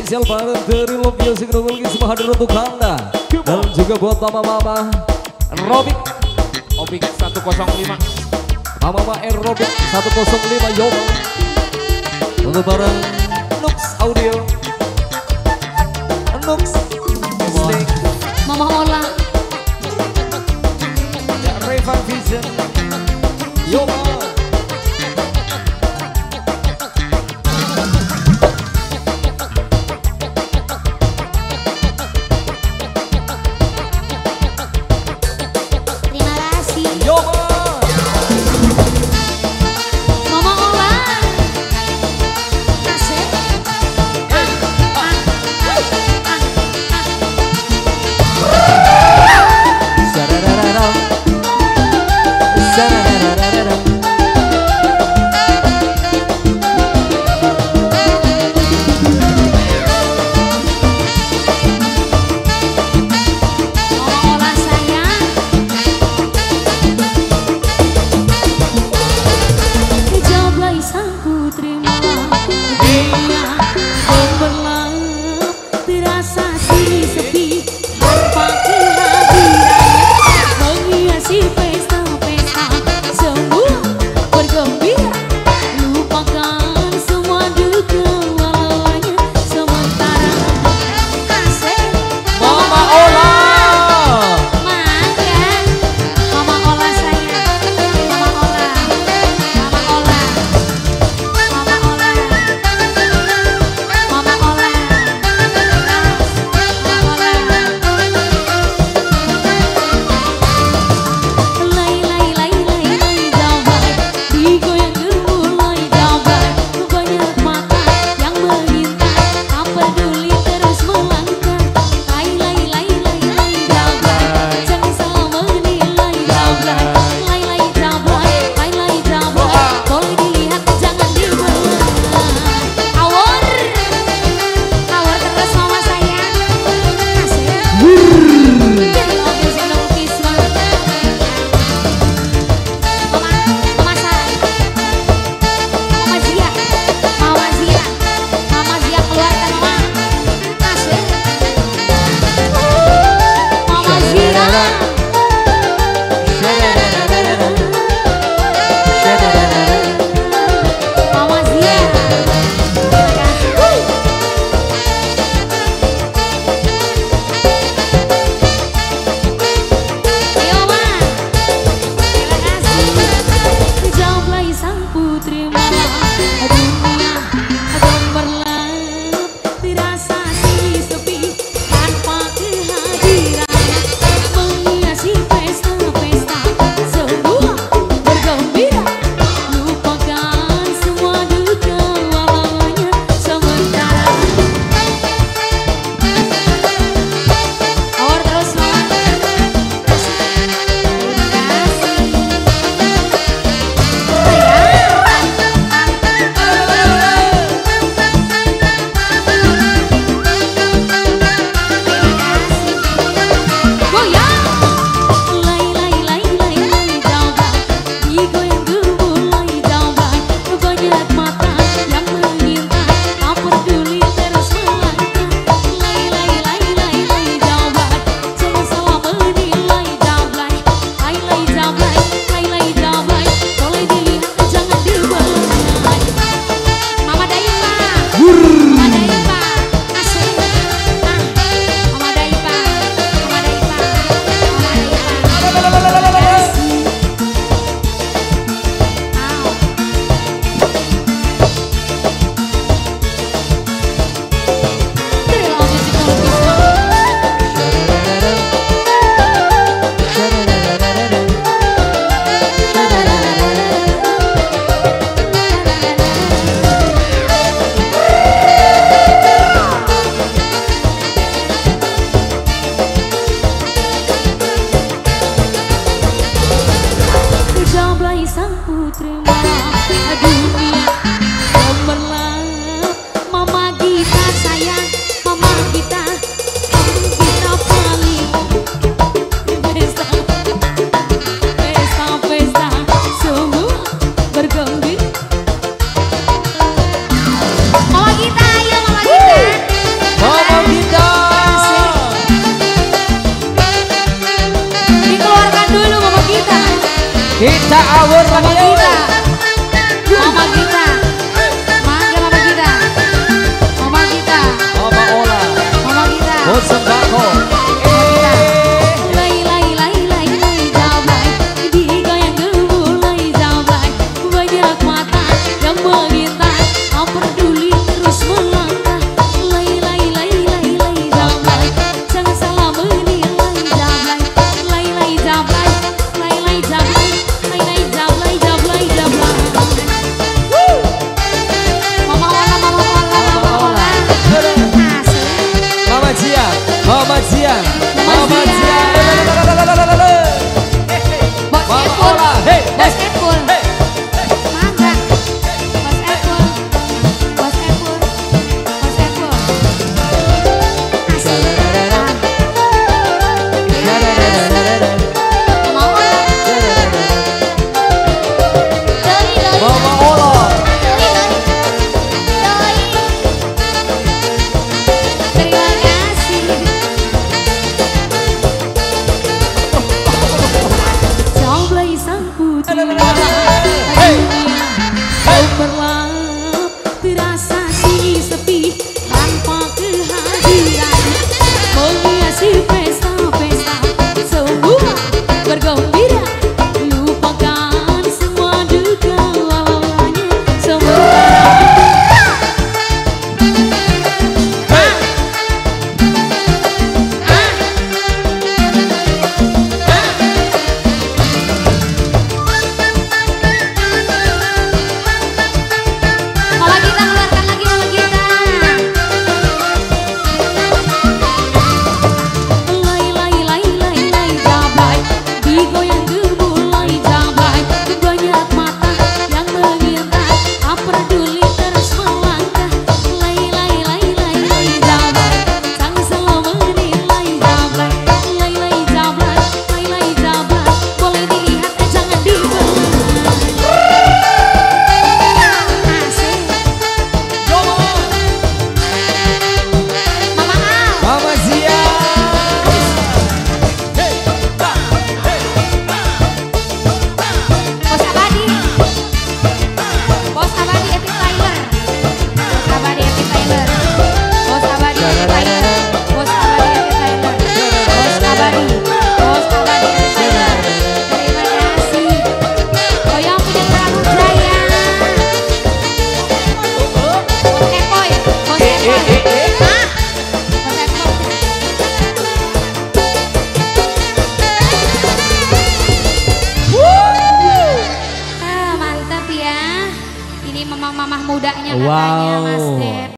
spesial bareng dari Love Music Nobel semua hadir untuk Anda. Dan juga buat mama-mama Robik Obik 105. Mama-mama Robik 105 Yoma. Untuk bareng Nux Audio, Nux Stick, Mama Ola, ya Revan Vision Yoma. terima kasih. Yoma. Mama Ola, asik. awur Mama lagi. Gita. Mama Gita. Mangga Mama Gita. Mama Gita. Mama Ola. Mama Gita. Bos sembako. Lay lay lay lay lay jablay, digoyang gemulai jablay, banyak mata yang mengintai, tak peduli terus melangkah. Lay lay lay lay lay jablay, jangan salah menilai jablay. Lay lay jablay, lay lay jablay, lay lay jablay jablay jablay. Mama Ola, Mama Ola, Mama Ola. Asik. Mama Jian. Mama Jian. Mama Jian. Jian. Bos Mama Epul, Ola. Hey, Bos Epul, mangga. Bos Epul, Bos Epul, Bos Epul. Asik. Mama Ola. Doi, doi, Mama Ola. doi, doi. Terima kasih. Jablay sang putri dunia kau berlap terasa sunyi sepi tanpa kehadiran menghiasi pesta-pesta semua bergembira lupakan semua duka lalanya Mama Gita, keluarkan lagi Mama Gita. Lay lay lay lay lay jablay, digoyang gemulai jablay, banyak mata yang mengintai, tak peduli terus melangkah. Lay lay lay lay lay jablay, jangan selalu menilai jablay. Lay lay jablay, lay lay jablay, boleh dilihat jangan dibelai. Asik. Mama Al. Mama Jian. Bos Abadi. Bos Abadi Epic Tyler. Bos Abadi Epic Tyler. Bos Abadi Epic Tyler. Bos Abadi Epic Tyler. Bos Abadi. Bos Abadi Epic Tyler. Terima kasih. Oh yang punya Prabu Jaya. Bos Epoy. Bos Epoy. Hah? Bos Epoy. Mantap ya. Ini mamah-mamah mudanya katanya Mas Wow. Dep.